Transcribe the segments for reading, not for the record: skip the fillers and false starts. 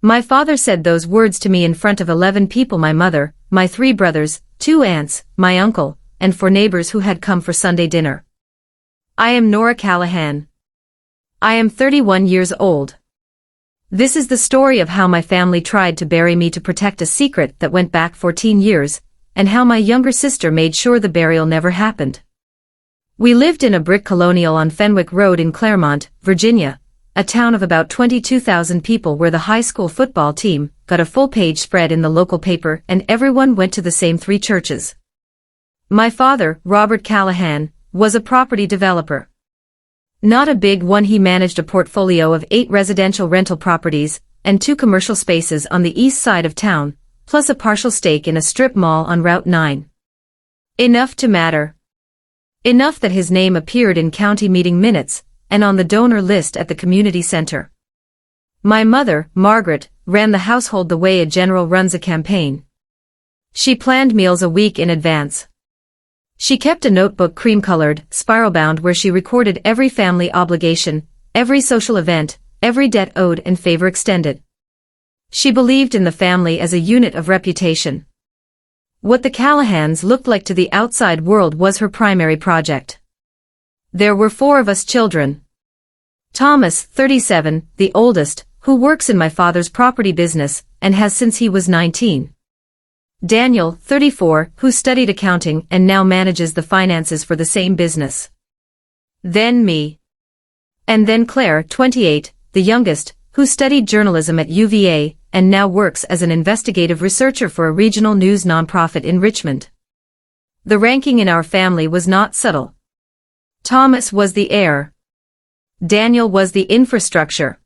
My father said those words to me in front of 11 people: my mother, my 3 brothers, 2 aunts, my uncle, and 4 neighbors who had come for Sunday dinner. I am Nora Callahan. I am 31 years old. This is the story of how my family tried to bury me to protect a secret that went back 14 years, and how my younger sister made sure the burial never happened. We lived in a brick colonial on Fenwick Road in Claremont, Virginia, a town of about 22,000 people where the high school football team got a full-page spread in the local paper and everyone went to the same 3 churches. My father, Robert Callahan, was a property developer. Not a big one. He managed a portfolio of 8 residential rental properties and 2 commercial spaces on the east side of town, plus a partial stake in a strip mall on Route 9. Enough to matter. Enough that his name appeared in county meeting minutes and on the donor list at the community center. My mother, Margaret, ran the household the way a general runs a campaign. She planned meals a week in advance. She kept a notebook, cream-colored, spiral-bound, where she recorded every family obligation, every social event, every debt owed and favor extended. She believed in the family as a unit of reputation. What the Callahans looked like to the outside world was her primary project. There were 4 of us children. Thomas, 37, the oldest, who works in my father's property business and has since he was 19. Daniel, 34, who studied accounting and now manages the finances for the same business. Then me. And then Claire, 28, the youngest, who studied journalism at UVA and now works as an investigative researcher for a regional news nonprofit in Richmond. The ranking in our family was not subtle. Thomas was the heir. Daniel was the infrastructure.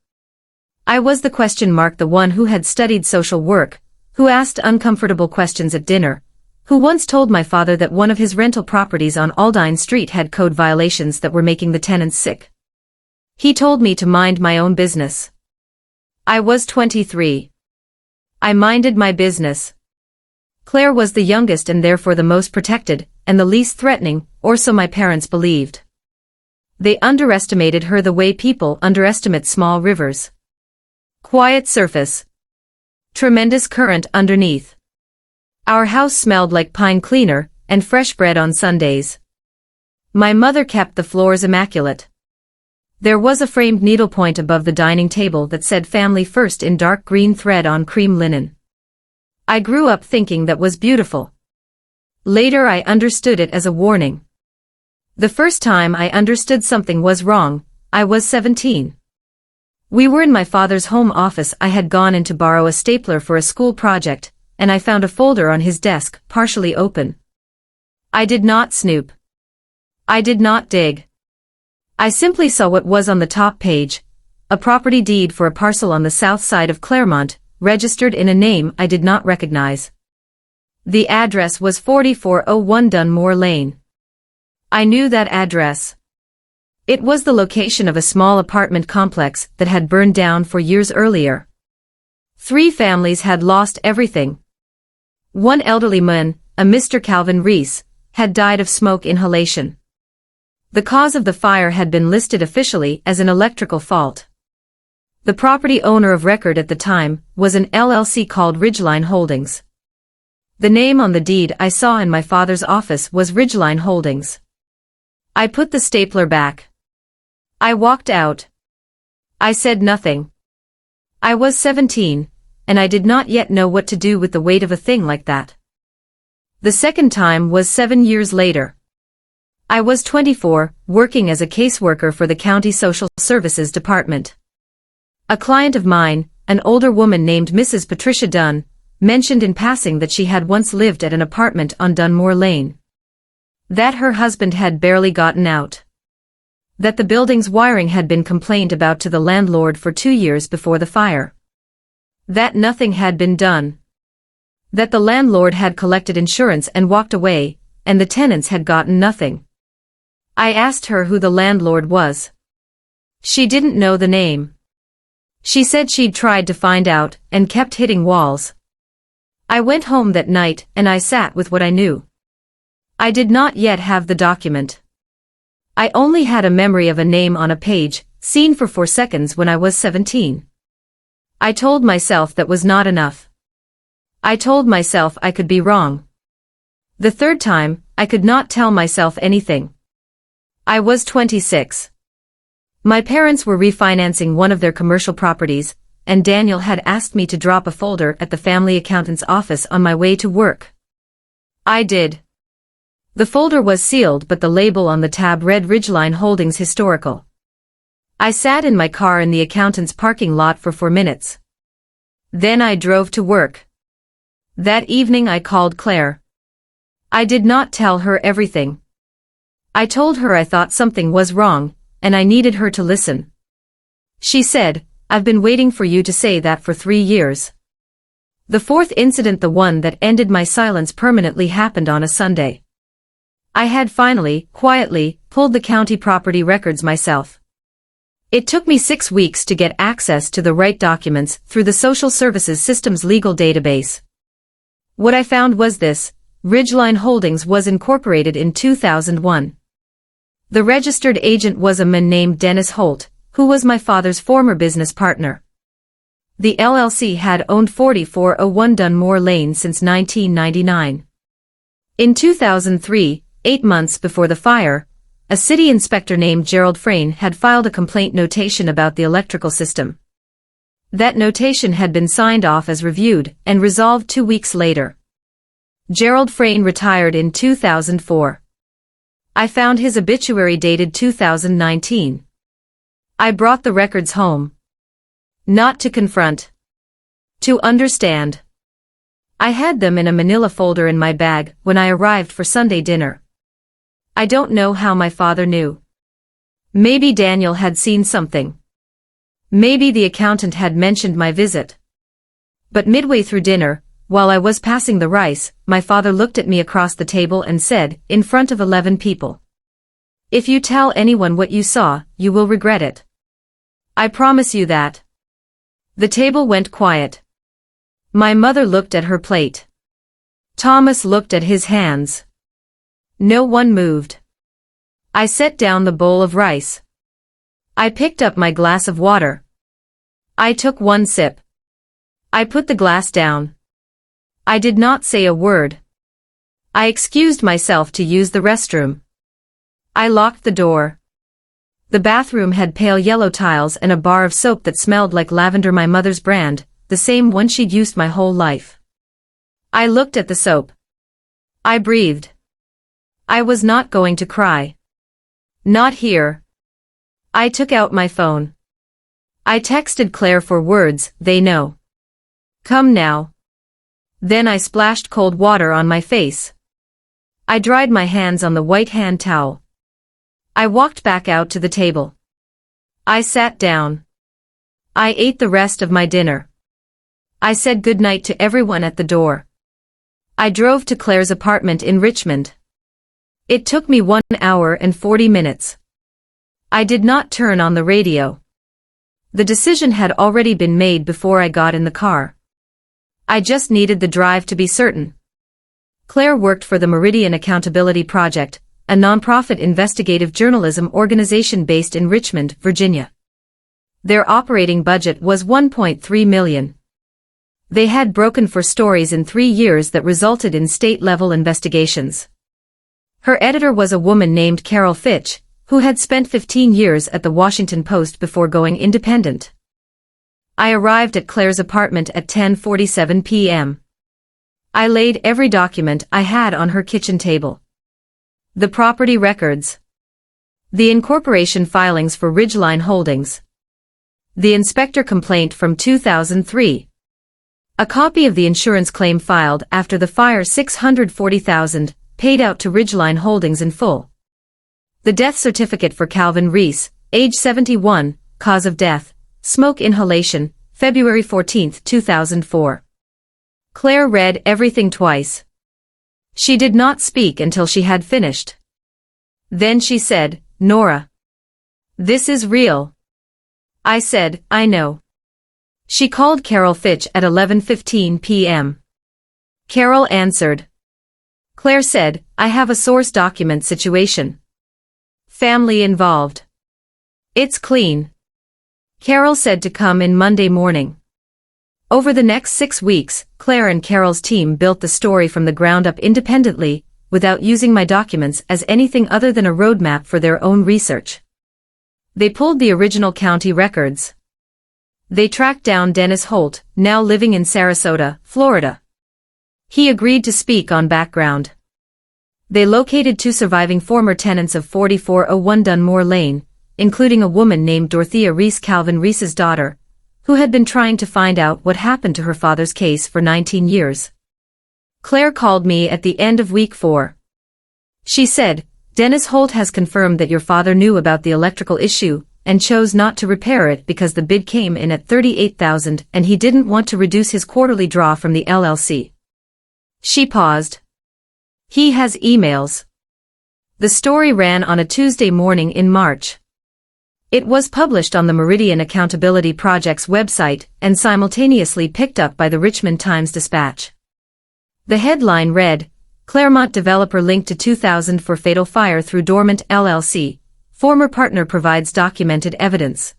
I was the question mark, the one who had studied social work, who asked uncomfortable questions at dinner, who once told my father that one of his rental properties on Aldine Street had code violations that were making the tenants sick. He told me to mind my own business. I was 23. I minded my business. Claire was the youngest and therefore the most protected, and the least threatening, or so my parents believed. They underestimated her the way people underestimate small rivers. Quiet surface. Tremendous current underneath. Our house smelled like pine cleaner and fresh bread on Sundays. My mother kept the floors immaculate. There was a framed needlepoint above the dining table that said "Family First" in dark green thread on cream linen. I grew up thinking that was beautiful. Later I understood it as a warning. The first time I understood something was wrong, I was 17. We were in my father's home office. I had gone in to borrow a stapler for a school project, and I found a folder on his desk, partially open. I did not snoop. I did not dig. I simply saw what was on the top page: a property deed for a parcel on the south side of Claremont, registered in a name I did not recognize. The address was 4401 Dunmore Lane. I knew that address. It was the location of a small apartment complex that had burned down 4 years earlier. 3 families had lost everything. One elderly man, a Mr. Calvin Reese, had died of smoke inhalation. The cause of the fire had been listed officially as an electrical fault. The property owner of record at the time was an LLC called Ridgeline Holdings. The name on the deed I saw in my father's office was Ridgeline Holdings. I put the stapler back. I walked out. I said nothing. I was 17, and I did not yet know what to do with the weight of a thing like that. The second time was 7 years later. I was 24, working as a caseworker for the county social services department. A client of mine, an older woman named Mrs. Patricia Dunn, mentioned in passing that she had once lived at an apartment on Dunmore Lane. That her husband had barely gotten out. That the building's wiring had been complained about to the landlord for 2 years before the fire. That nothing had been done. That the landlord had collected insurance and walked away, and the tenants had gotten nothing. I asked her who the landlord was. She didn't know the name. She said she'd tried to find out and kept hitting walls. I went home that night and I sat with what I knew. I did not yet have the document. I only had a memory of a name on a page, seen for 4 seconds when I was 17. I told myself that was not enough. I told myself I could be wrong. The third time, I could not tell myself anything. I was 26. My parents were refinancing one of their commercial properties, and Daniel had asked me to drop a folder at the family accountant's office on my way to work. I did. The folder was sealed, but the label on the tab read Ridgeline Holdings Historical. I sat in my car in the accountant's parking lot for 4 minutes. Then I drove to work. That evening I called Claire. I did not tell her everything. I told her I thought something was wrong, and I needed her to listen. She said, "I've been waiting for you to say that for 3 years." The fourth incident, the one that ended my silence permanently, happened on a Sunday. I had finally, quietly, pulled the county property records myself. It took me 6 weeks to get access to the right documents through the Social Services System's legal database. What I found was this: Ridgeline Holdings was incorporated in 2001. The registered agent was a man named Dennis Holt, who was my father's former business partner. The LLC had owned 4401 Dunmore Lane since 1999. In 2003, 8 months before the fire, a city inspector named Gerald Frayne had filed a complaint notation about the electrical system. That notation had been signed off as reviewed and resolved 2 weeks later. Gerald Frayne retired in 2004. I found his obituary dated 2019. I brought the records home. Not to confront. To understand. I had them in a manila folder in my bag when I arrived for Sunday dinner. I don't know how my father knew. Maybe Daniel had seen something. Maybe the accountant had mentioned my visit. But midway through dinner, while I was passing the rice, my father looked at me across the table and said, in front of 11 people, "If you tell anyone what you saw, you will regret it. I promise you that." The table went quiet. My mother looked at her plate. Thomas looked at his hands. No one moved. I set down the bowl of rice. I picked up my glass of water. I took one sip. I put the glass down. I did not say a word. I excused myself to use the restroom. I locked the door. The bathroom had pale yellow tiles and a bar of soap that smelled like lavender, my mother's brand, the same one she'd used my whole life. I looked at the soap. I breathed. I was not going to cry. Not here. I took out my phone. I texted Claire 4 words they know. "Come now." Then I splashed cold water on my face. I dried my hands on the white hand towel. I walked back out to the table. I sat down. I ate the rest of my dinner. I said goodnight to everyone at the door. I drove to Claire's apartment in Richmond. It took me 1 hour and 40 minutes. I did not turn on the radio. The decision had already been made before I got in the car. I just needed the drive to be certain. Claire worked for the Meridian Accountability Project, a nonprofit investigative journalism organization based in Richmond, Virginia. Their operating budget was $1.3 million. They had broken 4 stories in 3 years that resulted in state-level investigations. Her editor was a woman named Carol Fitch, who had spent 15 years at the Washington Post before going independent. I arrived at Claire's apartment at 10:47 p.m. I laid every document I had on her kitchen table. The property records. The incorporation filings for Ridgeline Holdings. The inspector complaint from 2003. A copy of the insurance claim filed after the fire, $640,000, paid out to Ridgeline Holdings in full. The death certificate for Calvin Reese, age 71, cause of death, smoke inhalation, February 14, 2004. Claire read everything twice. She did not speak until she had finished. Then she said, "Nora, this is real." I said, "I know." She called Carol Fitch at 11:15 p.m. Carol answered. Claire said, "I have a source document situation. Family involved. It's clean." Carol said to come in Monday morning. Over the next 6 weeks, Claire and Carol's team built the story from the ground up independently, without using my documents as anything other than a roadmap for their own research. They pulled the original county records. They tracked down Dennis Holt, now living in Sarasota, Florida. He agreed to speak on background. They located 2 surviving former tenants of 4401 Dunmore Lane, including a woman named Dorothea Reese, Calvin Reese's daughter, who had been trying to find out what happened to her father's case for 19 years. Claire called me at the end of week 4. She said, "Dennis Holt has confirmed that your father knew about the electrical issue and chose not to repair it because the bid came in at $38,000 and he didn't want to reduce his quarterly draw from the LLC." She paused. "He has emails." The story ran on a Tuesday morning in March. It was published on the Meridian Accountability Project's website and simultaneously picked up by the Richmond Times-Dispatch. The headline read, "Claremont developer linked to 2000 for fatal fire through dormant LLC. Former partner provides documented evidence."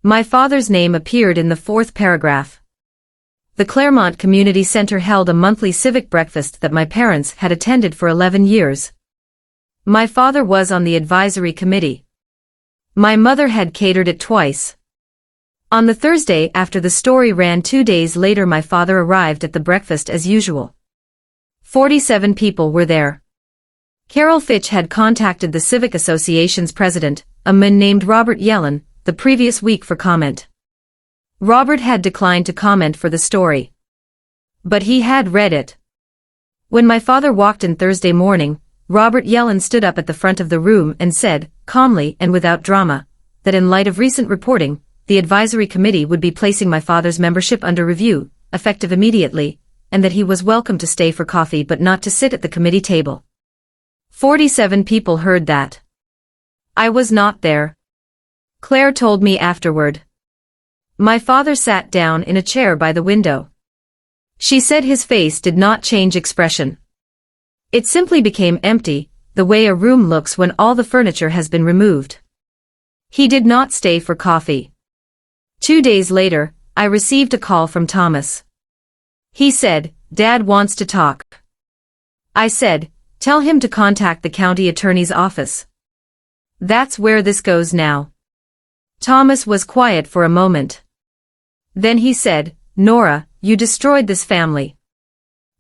My father's name appeared in the 4th paragraph. The Claremont Community Center held a monthly civic breakfast that my parents had attended for 11 years. My father was on the advisory committee. My mother had catered it twice. On the Thursday after the story ran 2 days later, my father arrived at the breakfast as usual. 47 people were there. Carol Fitch had contacted the Civic Association's president, a man named Robert Yellen, the previous week for comment. Robert had declined to comment for the story. But he had read it. When my father walked in Thursday morning, Robert Yellen stood up at the front of the room and said, calmly and without drama, that in light of recent reporting, the advisory committee would be placing my father's membership under review, effective immediately, and that he was welcome to stay for coffee but not to sit at the committee table. 47 people heard that. I was not there. Claire told me afterward. My father sat down in a chair by the window. She said his face did not change expression. It simply became empty, the way a room looks when all the furniture has been removed. He did not stay for coffee. 2 days later, I received a call from Thomas. He said, "Dad wants to talk." I said, "Tell him to contact the county attorney's office." That's where this goes now. Thomas was quiet for a moment. Then he said, "Nora, you destroyed this family."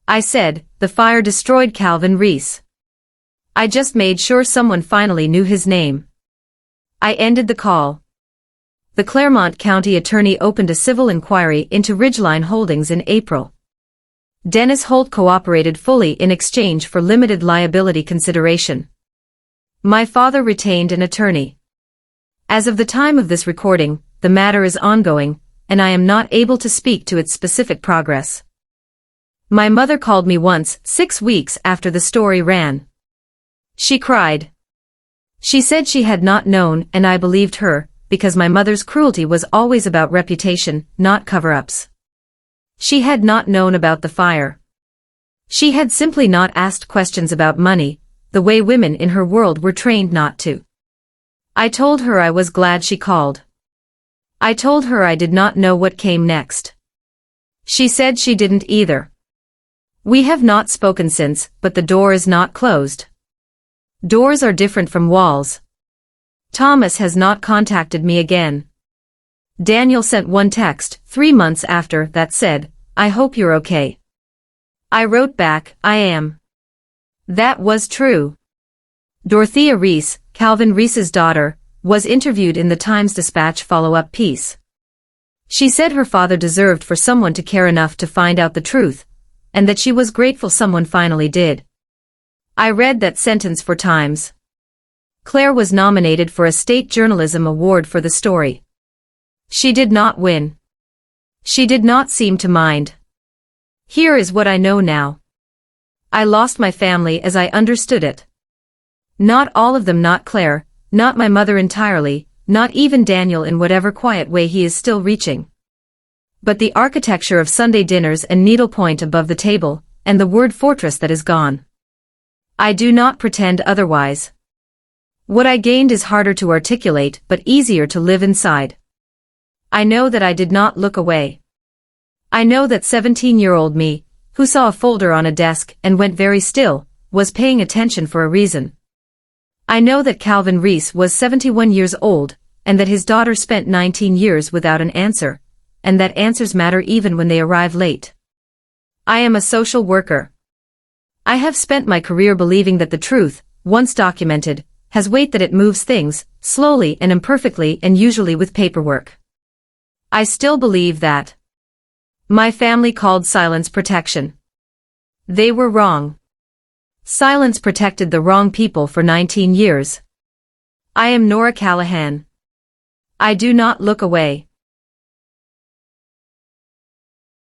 I said, "The fire destroyed Calvin Reese. I just made sure someone finally knew his name." I ended the call. The Claremont County Attorney opened a civil inquiry into Ridgeline Holdings in April. Dennis Holt cooperated fully in exchange for limited liability consideration. My father retained an attorney. As of the time of this recording, the matter is ongoing, and I am not able to speak to its specific progress. My mother called me once, 6 weeks after the story ran. She cried. She said she had not known, and I believed her, because my mother's cruelty was always about reputation, not cover-ups. She had not known about the fire. She had simply not asked questions about money, the way women in her world were trained not to. I told her I was glad she called. I told her I did not know what came next. She said she didn't either. We have not spoken since, but the door is not closed. Doors are different from walls. Thomas has not contacted me again. Daniel sent one text 3 months after that said, "I hope you're okay." I wrote back, "I am." That was true. Dorothea Reese, Calvin Reese's daughter, was interviewed in the Times-Dispatch follow-up piece. She said her father deserved for someone to care enough to find out the truth, and that she was grateful someone finally did. I read that sentence 4 times. Claire was nominated for a state journalism award for the story. She did not win. She did not seem to mind. Here is what I know now. I lost my family as I understood it. Not all of them, not Claire, not my mother entirely, not even Daniel in whatever quiet way he is still reaching. But the architecture of Sunday dinners and needlepoint above the table, and the word fortress that is gone. I do not pretend otherwise. What I gained is harder to articulate but easier to live inside. I know that I did not look away. I know that 17-year-old me, who saw a folder on a desk and went very still, was paying attention for a reason. I know that Calvin Reese was 71 years old, and that his daughter spent 19 years without an answer, and that answers matter even when they arrive late. I am a social worker. I have spent my career believing that the truth, once documented, has weight, that it moves things, slowly and imperfectly and usually with paperwork. I still believe that. My family called silence protection. They were wrong. Silence protected the wrong people for 19 years. I am Nora Callahan. I do not look away.